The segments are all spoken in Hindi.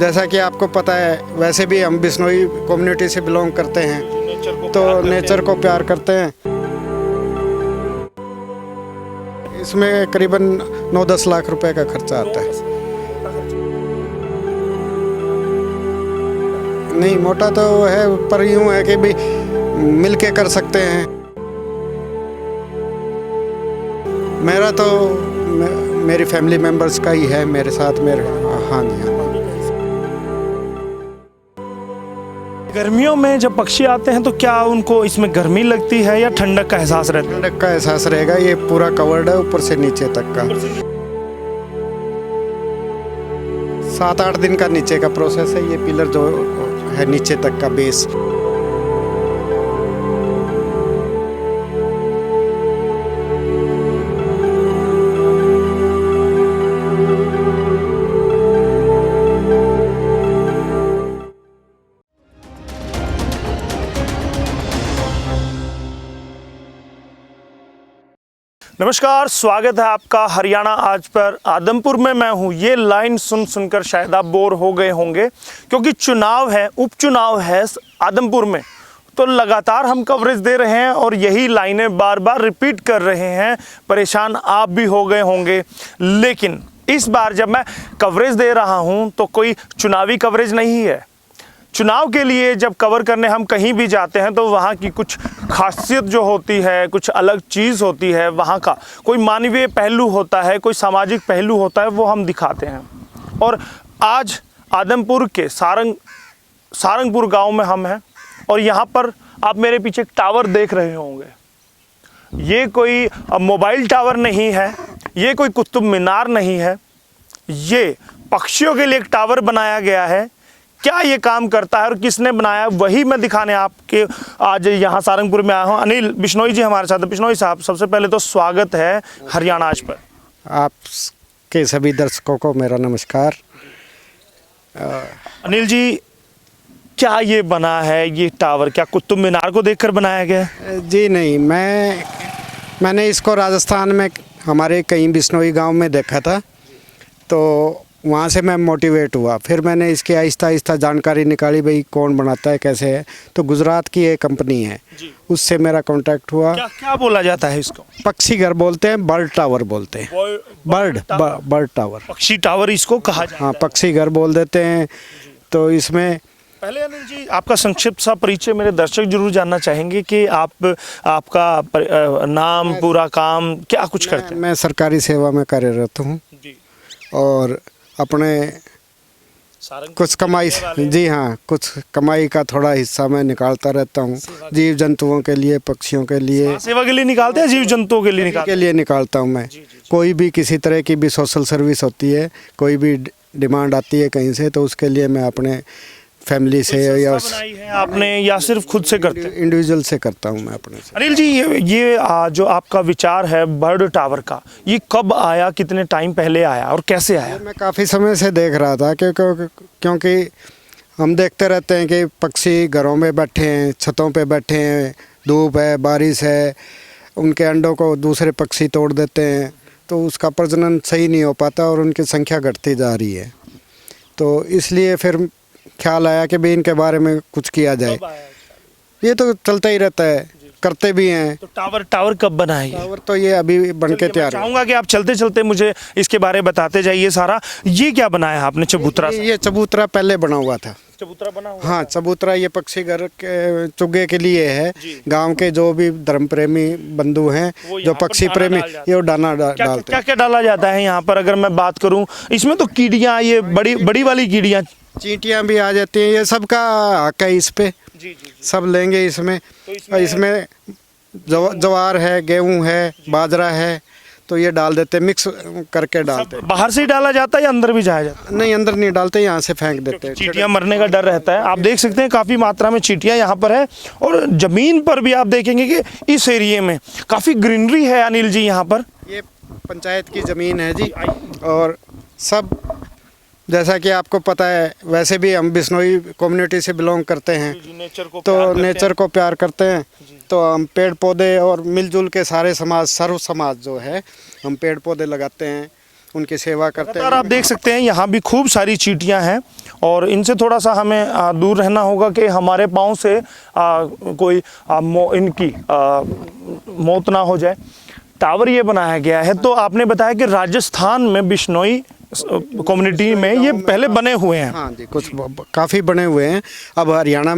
जैसा कि आपको पता है, वैसे भी हम बिश्नोई कम्युनिटी से बिलोंग करते हैं, तो नेचर को प्यार करते हैं। इसमें करीबन 9-10 लाख रुपए का खर्चा आता है। नहीं, मोटा तो है, पर यूँ है कि भी मिल के कर सकते हैं। मेरा तो मेरी फैमिली मेंबर्स का ही है मेरे साथ, मेरे। हाँ जी, हाँ। गर्मियों में जब पक्षी आते हैं तो क्या उनको इसमें गर्मी लगती है या ठंडक का एहसास रहता है? ठंडक का एहसास रहेगा। ये पूरा कवर्ड है ऊपर से नीचे तक का। 7-8 दिन का नीचे का प्रोसेस है। ये पिलर जो है नीचे तक का बेस। नमस्कार, स्वागत है आपका हरियाणा आज पर। आदमपुर में मैं हूँ। ये लाइन सुन सुनकर शायद आप बोर हो गए होंगे, क्योंकि चुनाव है, उपचुनाव है आदमपुर में, तो लगातार हम कवरेज दे रहे हैं और यही लाइनें बार बार रिपीट कर रहे हैं। परेशान आप भी हो गए होंगे, लेकिन इस बार जब मैं कवरेज दे रहा हूँ तो कोई चुनावी कवरेज नहीं है। चुनाव के लिए जब कवर करने हम कहीं भी जाते हैं तो वहाँ की कुछ खासियत जो होती है, कुछ अलग चीज़ होती है, वहाँ का कोई मानवीय पहलू होता है, कोई सामाजिक पहलू होता है, वो हम दिखाते हैं। और आज आदमपुर के सारंगपुर गांव में हम हैं और यहाँ पर आप मेरे पीछे एक टावर देख रहे होंगे। ये कोई मोबाइल टावर नहीं है, ये कोई कुतुब मीनार नहीं है, ये पक्षियों के लिए एक टावर बनाया गया है। क्या ये काम करता है और किसने बनाया, वही मैं दिखाने आपके आज यहाँ सारंगपुर में आया हूँ। अनिल बिश्नोई जी हमारे साथ हैं। बिश्नोई साहब, सबसे पहले तो स्वागत है हरियाणा आज पर। आप के सभी दर्शकों को मेरा नमस्कार। अनिल जी, क्या ये बना है, ये टावर क्या कुतुब मीनार को देखकर बनाया गया है? जी नहीं, मैंने इसको राजस्थान में हमारे कहीं बिश्नोई गांव में देखा था, तो वहाँ से मैं मोटिवेट हुआ। फिर मैंने इसकी आहिस्ता आहिस्ता जानकारी निकाली, भाई कौन बनाता है, कैसे है। तो गुजरात की एक कंपनी है, उससे मेरा कांटेक्ट हुआ। क्या बोला जाता है इसको? पक्षी घर बोलते हैं, बर्ड टावर बोलते हैं। बर्ड टावर, पक्षी टावर इसको कहा जाता है। हाँ, पक्षी घर बोल देते हैं। तो इसमें पहले अनिल जी, आपका संक्षिप्त सा परिचय मेरे दर्शक जरूर जानना चाहेंगे कि आपका नाम, पूरा काम क्या कुछ करते हैं। मैं सरकारी सेवा में कार्यरत हूँ और अपने कुछ कमाई, जी हाँ, कुछ कमाई का थोड़ा हिस्सा मैं निकालता रहता हूँ। जीव जंतुओं के लिए, पक्षियों के लिए। सेवा के लिए निकालते हैं, जीव जंतुओं के लिए निकालता हूँ मैं। कोई भी किसी तरह की भी सोशल सर्विस होती है, कोई भी डिमांड आती है कहीं से, तो उसके लिए मैं अपने फैमिली से या बनाई है आपने या सिर्फ खुद से करते हैं? इंडिविजुअल से करता हूँ मैं अपने से। अनिल जी, ये जो आपका विचार है बर्ड टावर का, ये कब आया, कितने टाइम पहले आया और कैसे आया? मैं काफ़ी समय से देख रहा था, क्योंकि हम देखते रहते हैं कि पक्षी घरों में बैठे हैं, छतों पे बैठे हैं, धूप है, बारिश है, उनके अंडों को दूसरे पक्षी तोड़ देते हैं, तो उसका प्रजनन सही नहीं हो पाता और उनकी संख्या घटती जा रही है। तो इसलिए फिर ख्याल आया कि भाई इनके बारे में कुछ किया जाए। ये तो चलता ही रहता है, करते भी हैं। तो टावर कब बना है? टावर तो ये अभी बन के तैयार है। चाहूँगा कि आप चलते चलते मुझे इसके बारे में बताते जाइए सारा। ये क्या बनाया आपने? चबूतरा? ये चबूतरा पहले बना हुआ था। चबूतरा बना हुआ? हाँ, चबूतरा ये पक्षी घर के चुग्गे के लिए है। गांव के जो भी धर्म प्रेमी बंधु हैं, जो पक्षी प्रेमी, ये दाना डालते हैं। क्या क्या डाला जाता है यहाँ पर? अगर मैं बात करूँ, इसमें तो कीड़ियाँ, ये बड़ी वाली कीड़ियाँ, चींटियाँ भी आ जाती हैं। ये सबका हक है इस पे, सब लेंगे इसमें। इसमें ज्वार है, गेहूँ है, बाजरा है, तो ये डाल देते, मिक्स करके डालते हैं। बाहर से ही डाला जाता है या अंदर भी जाया जाता है? नहीं, अंदर नहीं डालते, यहाँ से फेंक देते हैं। चींटियां मरने का डर रहता है। आप देख सकते हैं काफ़ी मात्रा में चींटियां यहाँ पर है और ज़मीन पर भी आप देखेंगे कि इस एरिए में काफ़ी ग्रीनरी है। अनिल जी, यहाँ पर ये पंचायत की ज़मीन है जी, और सब जैसा कि आपको पता है, वैसे भी हम बिश्नोई कम्युनिटी से बिलोंग करते हैं, तो नेचर को प्यार करते हैं। तो हम पेड़ पौधे और मिलजुल के सारे समाज, सर्व समाज जो है, हम पेड़ पौधे लगाते हैं। उनकी सेवा करते लगातार आप देख सकते हैं यहाँ भी खूब सारी चींटियाँ हैं और इनसे थोड़ा सा हमें दूर रहना होगा कि हमारे पाँव से कोई इनकी मौत ना हो जाए। टावर ये बनाया गया है, तो आपने बताया कि राजस्थान में बिश्नोई कम्युनिटी में ये पहले बने हुए हैं। हाँ जी, कुछ काफ़ी बने हुए हैं। अब हरियाणा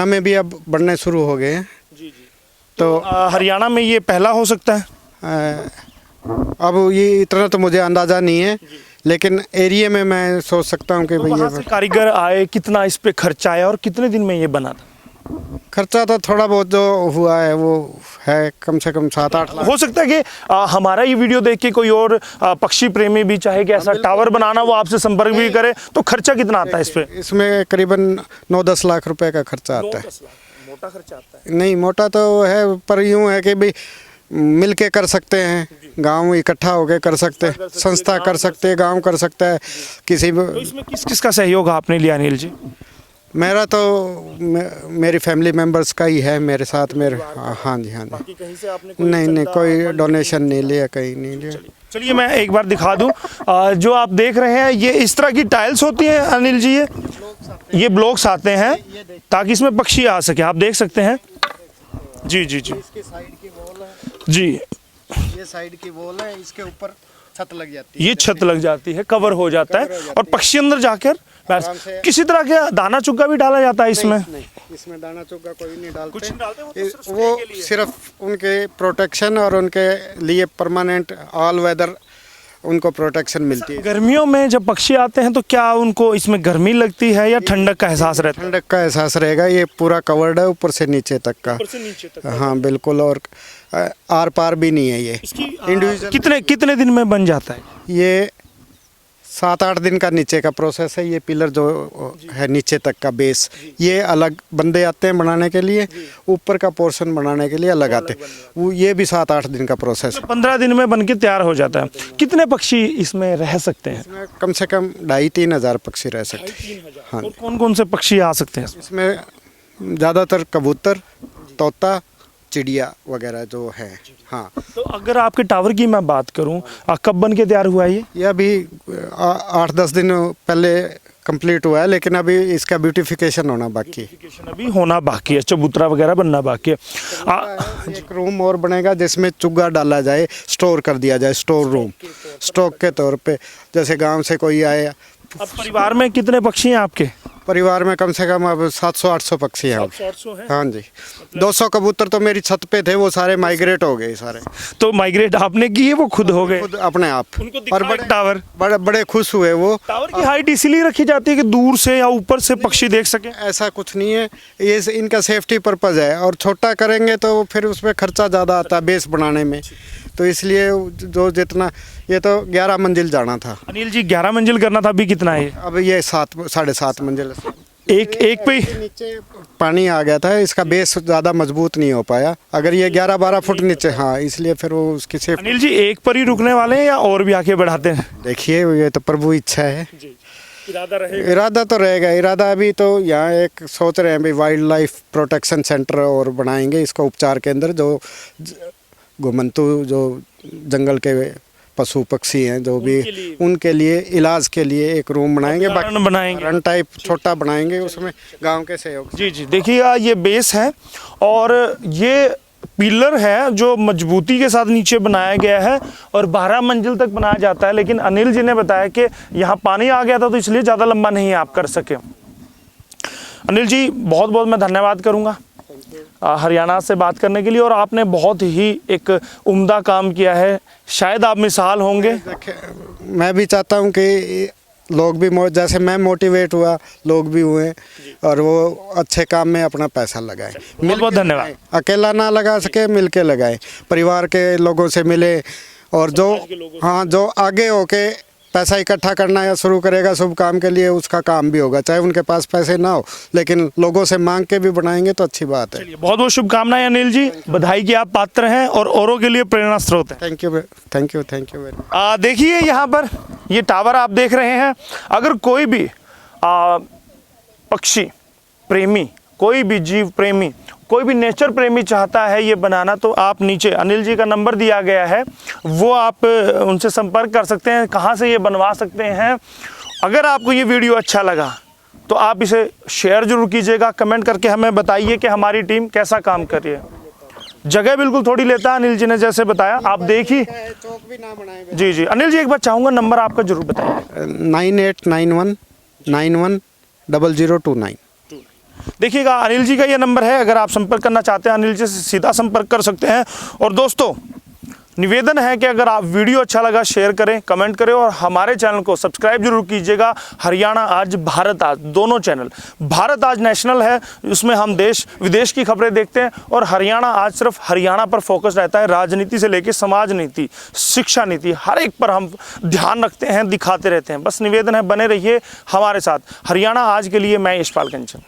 में भी अब बनने शुरू हो गए हैं। जी। तो हरियाणा में ये पहला हो सकता है। अब ये इतना तो मुझे अंदाज़ा नहीं है, लेकिन एरिया में मैं सोच सकता हूँ कि तो वहाँ से कारीगर आए, कितना इस पे खर्चा आया और कितने दिन में ये बना था? खर्चा तो थोड़ा बहुत जो हुआ है वो है कम से कम 7-8 लाख। हो सकता है कि हमारा ये वीडियो देख के कोई और पक्षी प्रेमी भी चाहे कि ऐसा टावर बनाना, वो आपसे संपर्क भी करे, तो खर्चा कितना आता है इस पे? इसमें करीबन 9-10 लाख रुपए का खर्चा आता है। मोटा खर्चा आता है? नहीं, मोटा तो है, पर यूँ है कि भाई मिल के कर सकते हैं, गांव इकट्ठा होके कर सकते हैं, संस्था कर सकते हैं, गांव कर सकता है, किसी तो इसमें किस किस का सहयोग आपने लिया अनिल जी? मेरा तो मेरी फैमिली मेंबर्स का ही है मेरे साथ। मेरे हाँ जी। कहीं से आपने नहीं, कोई डोनेशन नहीं लिया, कहीं नहीं लिया। चलिए मैं एक बार दिखा दूं। जो आप देख रहे हैं ये इस तरह की टाइल्स होती हैं अनिल जी, ये ब्लॉक्स आते हैं ताकि इसमें पक्षी आ सके। आप देख सकते हैं। जी। इसके साइड की वॉल है जी, ये साइड की वॉल है, इसके ऊपर छत लग जाती है। ये छत लग जाती है, कवर हो जाता है और पक्षी अंदर जाकर से। किसी तरह का दाना चुग्गा भी डाला जाता है इसमें? नहीं, इसमें दाना चुग्गा कोई नहीं डालते। कुछ नहीं डालते, वो सिर्फ उनके प्रोटेक्शन और उनके लिए परमानेंट ऑल वेदर उनको प्रोटेक्शन मिलती है। गर्मियों में जब पक्षी आते हैं तो क्या उनको इसमें गर्मी लगती है या ठंडक का एहसास रहता है? ठंडक का एहसास रहेगा। ये पूरा कवर्ड है ऊपर से नीचे तक का। ऊपर से नीचे तक? हाँ बिल्कुल, और आर पार भी नहीं है ये। इंडिविजुअल कितने दिन में बन जाता है? ये 7-8 दिन का नीचे का प्रोसेस है। ये पिलर जो है नीचे तक का बेस, ये अलग बंदे आते हैं बनाने के लिए, ऊपर का पोर्शन बनाने के लिए अलग आते हैं। वो ये भी 7-8 दिन का प्रोसेस है। 15 दिन में बनके तैयार हो जाता है। कितने पक्षी इसमें रह सकते हैं? इसमें कम से कम 2,500-3 हज़ार पक्षी रह सकते हैं। हाँ, और कौन कौन से पक्षी आ सकते हैं? इसमें ज़्यादातर कबूतर, तोता, चिड़िया वगैरह जो है। हाँ, तो अगर आपके टावर की मैं बात करूं, कब बन के तैयार हुआ है ये अभी 8-10 दिन पहले कंप्लीट हुआ है, लेकिन अभी इसका ब्यूटिफिकेशन होना बाकी है। अभी होना बाकी है, चबूतरा वगैरह बनना बाकी है। एक रूम और बनेगा जिसमें चुग्गा डाला जाए, स्टोर कर दिया जाए, स्टोर रूम, स्टॉक के तौर पे। जैसे गांव से कोई आए। अब परिवार में कितने पक्षी हैं आपके? परिवार में कम से कम अब 700-800 पक्षी हैं। 700 हैं? हाँ जी। 200 कबूतर तो मेरी छत पे थे, वो सारे माइग्रेट हो गए सारे। तो माइग्रेट आपने किए, वो खुद हो गए? खुद अपने आप। और टावर बड़े खुश हुए वो। टावर की हाइट इसीलिए रखी जाती है कि दूर से या ऊपर से पक्षी देख सके? ऐसा कुछ नहीं है, ये इनका सेफ्टी पर्पज़ है। और छोटा करेंगे तो फिर उसमें खर्चा ज़्यादा आता है बेस बनाने में, तो इसलिए जो जितना, ये तो 11 मंजिल जाना था अनिल जी। 11 मंजिल करना था, अभी कितना है? अब ये 7-7.5 मंजिल। एक पे नीचे पानी आ गया था, इसका बेस ज़्यादा मजबूत नहीं हो पाया। अगर ये 11-12 फुट नीचे, हाँ, इसलिए फिर वो उसकी सेफ्टी। अनिल जी, एक पर ही रुकने वाले हैं या और भी आके बढ़ाते हैं? देखिए, ये तो प्रभु इच्छा है। इरादा रहेगा? इरादा तो रहेगा। इरादा अभी तो यहाँ एक सोच रहे हैं भाई वाइल्ड लाइफ प्रोटेक्शन सेंटर और बनाएंगे, इसको उपचार केंद्र, जो घुमंतु जो जंगल के पशु पक्षी हैं जो भी, उनके लिए इलाज के लिए एक रूम बनाएंगे, बनाएंगे रन टाइप छोटा बनाएंगे, उसमें गांव के सहयोग। जी। देखिएगा, ये बेस है और ये पिलर है जो मजबूती के साथ नीचे बनाया गया है और 12 मंजिल तक बनाया जाता है। लेकिन अनिल जी ने बताया कि यहाँ पानी आ गया था तो इसलिए ज़्यादा लंबा नहीं आप कर सके। अनिल जी, बहुत बहुत मैं धन्यवाद करूँगा हरियाणा से बात करने के लिए, और आपने बहुत ही एक उम्दा काम किया है। शायद आप मिसाल होंगे। मैं भी चाहता हूँ कि लोग भी जैसे मैं मोटिवेट हुआ, लोग भी हुए और वो अच्छे काम में अपना पैसा लगाए। बहुत बहुत धन्यवाद। अकेला ना लगा सके, मिल के लगाए, परिवार के लोगों से मिले, और जो हाँ जो आगे होके पैसा इकट्ठा करना या शुरू करेगा शुभ काम के लिए, उसका काम भी होगा, चाहे उनके पास पैसे ना हो, लेकिन लोगों से मांग के भी बनाएंगे तो अच्छी बात है। बहुत बहुत शुभकामनाएं अनिल जी, बधाई की आप पात्र हैं और औरों के लिए प्रेरणा स्रोत हैं। Thank you very much. देखिए यहाँ पर ये टावर आप देख रहे हैं। अगर कोई भी पक्षी प्रेमी कोई भी जीव प्रेमी, कोई भी नेचर प्रेमी चाहता है ये बनाना, तो आप नीचे अनिल जी का नंबर दिया गया है, वो आप उनसे संपर्क कर सकते हैं, कहाँ से ये बनवा सकते हैं। अगर आपको ये वीडियो अच्छा लगा तो आप इसे शेयर जरूर कीजिएगा, कमेंट करके हमें बताइए कि हमारी टीम कैसा काम कर रही है। जगह बिल्कुल थोड़ी लेता है अनिल जी ने जैसे बताया, आप देखिए। चौक भी ना बनाए। जी जी अनिल जी, एक बार चाहूँगा नंबर आपका जरूर बताइए। 9891910029। देखिएगा अनिल जी का ये नंबर है, अगर आप संपर्क करना चाहते हैं अनिल जी से सीधा संपर्क कर सकते हैं। और दोस्तों निवेदन है कि अगर आप वीडियो अच्छा लगा शेयर करें, कमेंट करें और हमारे चैनल को सब्सक्राइब जरूर कीजिएगा। हरियाणा आज, भारत आज, दोनों चैनल। भारत आज नेशनल है, उसमें हम देश विदेश की खबरें देखते हैं, और हरियाणा आज सिर्फ हरियाणा पर फोकस रहता है। राजनीति से लेकर समाज नीति, शिक्षा नीति, हर एक पर हम ध्यान रखते हैं, दिखाते रहते हैं। बस निवेदन है, बने रहिए हमारे साथ। हरियाणा आज के लिए मैं यशपाल कंचन।